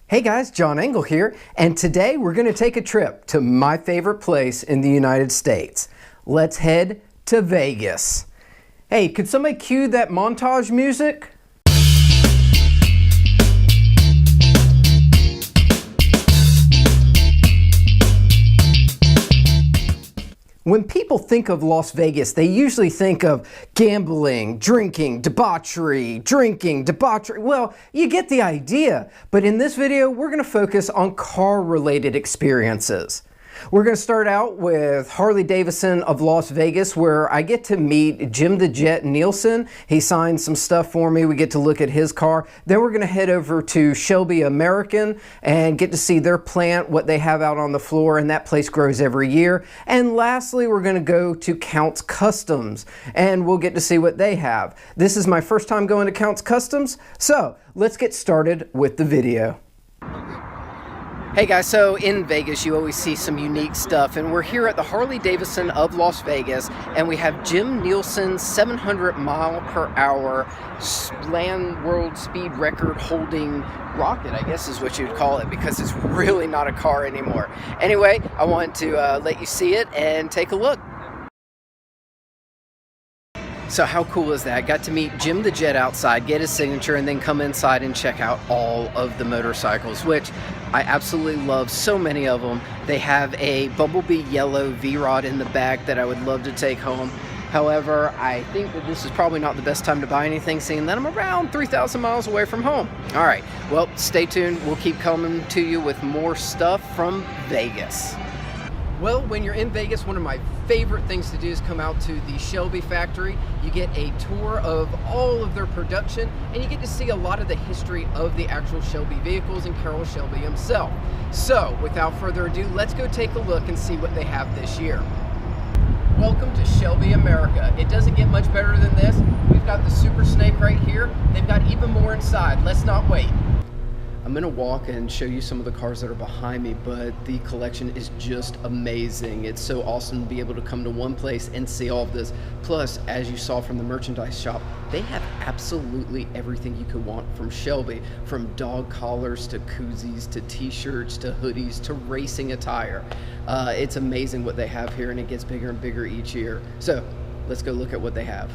Hey guys, John Engel here, and today we're going to take a trip to my favorite place in the United States. Let's head to Vegas. Hey, could somebody cue that montage music? When people think of Las Vegas, they usually think of gambling, drinking, debauchery. Well, you get the idea. But in this video, we're going to focus on car-related experiences. We're going to start out with Harley-Davidson of Las Vegas, where I get to meet Jim the Jet Nielsen. He signed some stuff for me. We get to look at his car. Then we're going to head over to Shelby American and get to see their plant, what they have out on the floor, and that place grows every year. And lastly, we're going to go to Count's Kustoms, and we'll get to see what they have. This is my first time going to Count's Kustoms, so let's get started with the video. Hey guys, so in Vegas you always see some unique stuff, and we're here at the Harley-Davidson of Las Vegas, and we have Jim Nielsen's 700-mile-per-hour land world speed record holding rocket, I guess is what you'd call it, because it's really not a car anymore. Anyway, I want to let you see it and take a look. So how cool is that? Got to meet Jim the Jet outside, get his signature, and then come inside and check out all of the motorcycles, which I absolutely love. So many of them. They have a Bumblebee yellow V-Rod in the back that I would love to take home. However, I think that this is probably not the best time to buy anything, seeing that I'm around 3,000 miles away from home. All right, well, stay tuned. We'll keep coming to you with more stuff from Vegas. Well, when you're in Vegas, one of my favorite things to do is come out to the Shelby Factory. You get a tour of all of their production, and you get to see a lot of the history of the actual Shelby vehicles and Carroll Shelby himself. So, without further ado, let's go take a look and see what they have this year. Welcome to Shelby America. It doesn't get much better than this. We've got the Super Snake right here. They've got even more inside. Let's not wait. I'm gonna walk and show you some of the cars that are behind me, but the collection is just amazing. It's so awesome to be able to come to one place and see all of this. Plus, as you saw from the merchandise shop, they have absolutely everything you could want from Shelby, from dog collars to koozies to t-shirts to hoodies to racing attire. It's amazing what they have here, and it gets bigger and bigger each year. So let's go look at what they have.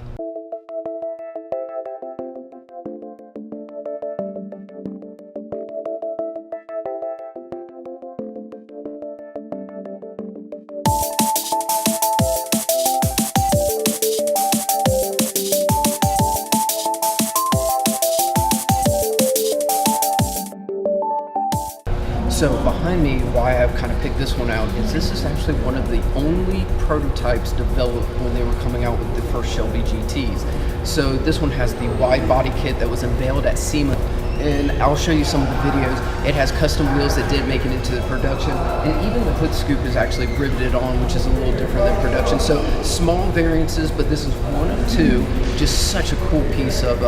So behind me, why I've kind of picked this one out is this is actually one of the only prototypes developed when they were coming out with the first Shelby GTs. So this one has the wide body kit that was unveiled at SEMA, and I'll show you some of the videos. It has custom wheels that did make it into the production, and even the hood scoop is actually riveted on, which is a little different than production. So small variances, but this is one of two. Just such a cool piece of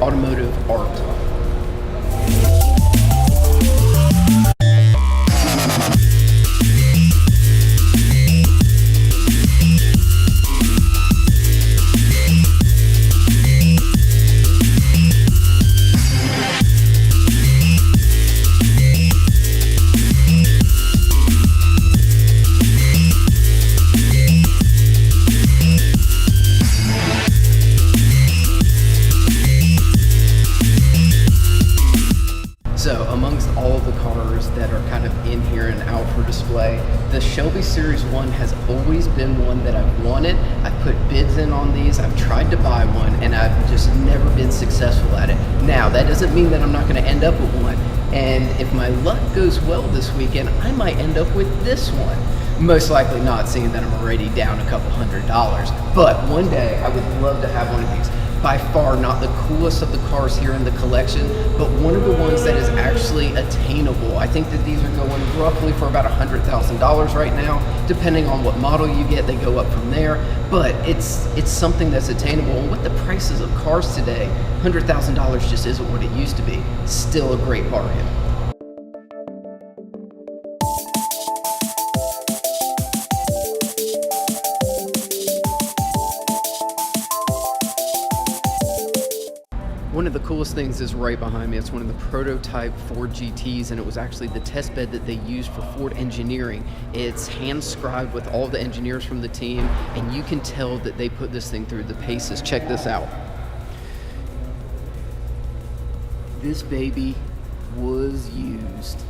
automotive art. So amongst all of the cars that are kind of in here and out for display, the Shelby Series 1 has always been one that I've wanted. I've put bids in on these, I've tried to buy one, and I've just never been successful at it. Now, that doesn't mean that I'm not going to end up with one. And if my luck goes well this weekend, I might end up with this one. Most likely not, seeing that I'm already down a couple $100. But one day, I would love to have one of these. By far not the coolest of the cars here in the collection, but one of the ones that is actually attainable. I think that these are going roughly for about $100,000 right now. Depending on what model you get, they go up from there. But it's something that's attainable. And with the prices of cars today, $100,000 just isn't what it used to be. Still a great bargain. One of the coolest things is right behind me. It's one of the prototype Ford GTs, and it was actually the test bed that they used for Ford engineering. It's hand scribed with all the engineers from the team, and you can tell that they put this thing through the paces. Check this out. This baby was used,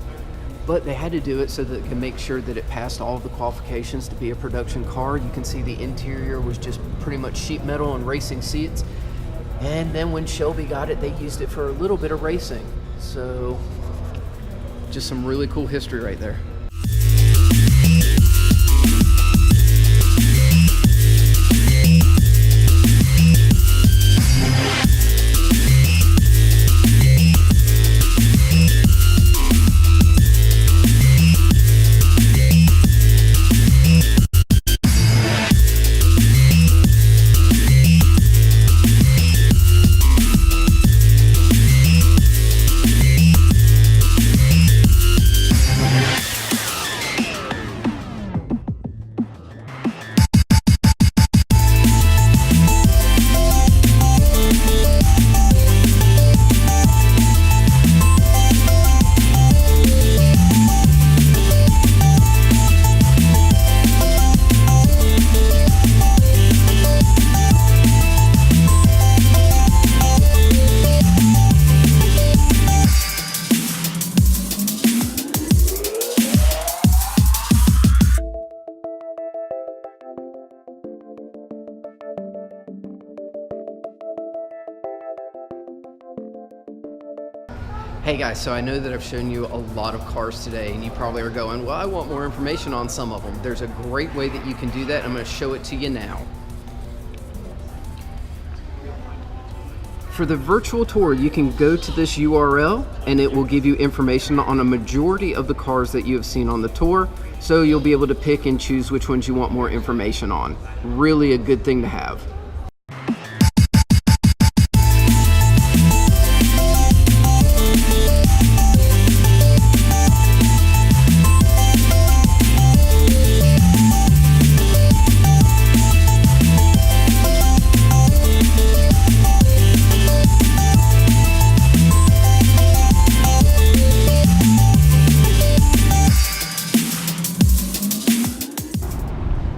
but they had to do it so that they could make sure that it passed all of the qualifications to be a production car. You can see the interior was just pretty much sheet metal and racing seats. And then when Shelby got it, they used it for a little bit of racing. So just some really cool history right there. Hey guys, so I know that I've shown you a lot of cars today, and you probably are going, well, I want more information on some of them. There's a great way that you can do that. I'm going to show it to you now. For the virtual tour, you can go to this URL and it will give you information on a majority of the cars that you have seen on the tour. So you'll be able to pick and choose which ones you want more information on. Really a good thing to have.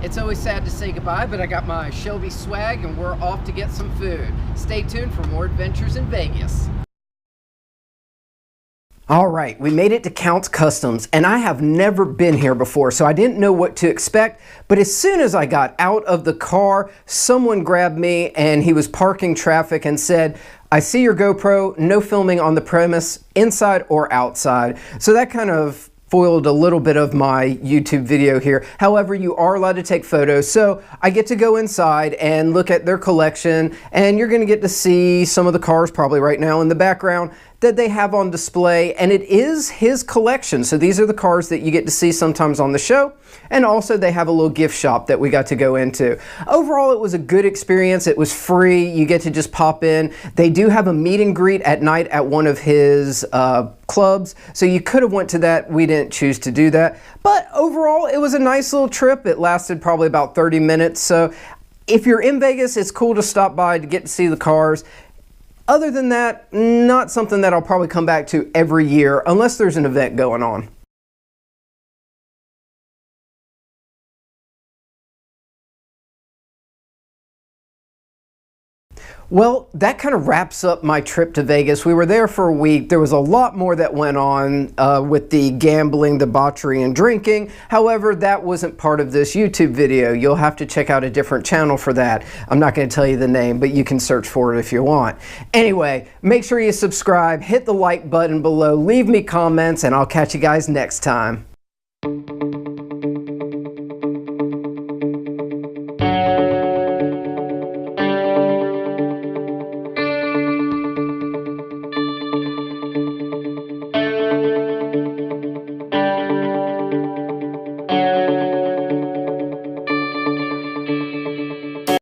It's always sad to say goodbye, but I got my Shelby swag and we're off to get some food. Stay tuned for more adventures in Vegas. All right, we made it to Count's Kustoms, and I have never been here before, so I didn't know what to expect. But as soon as I got out of the car, someone grabbed me and he was parking traffic and said, "I see your GoPro, no filming on the premise, inside or outside." So that kind of foiled a little bit of my YouTube video here. However, you are allowed to take photos, so I get to go inside and look at their collection, and you're gonna get to see some of the cars probably right now in the background that they have on display, and it is his collection. So these are the cars that you get to see sometimes on the show, and also they have a little gift shop that we got to go into. Overall, it was a good experience. It was free. You get to just pop in. They do have a meet and greet at night at one of his clubs, so you could have went to that. We didn't choose to do that, but overall, it was a nice little trip. It lasted probably about 30 minutes, so if you're in Vegas, it's cool to stop by to get to see the cars. Other than that, not something that I'll probably come back to every year unless there's an event going on. Well, that kind of wraps up my trip to Vegas. We were there for a week. There was a lot more that went on with the gambling, debauchery, and drinking. However, that wasn't part of this YouTube video. You'll have to check out a different channel for that. I'm not going to tell you the name, but you can search for it if you want. Anyway, make sure you subscribe, hit the like button below, leave me comments, and I'll catch you guys next time.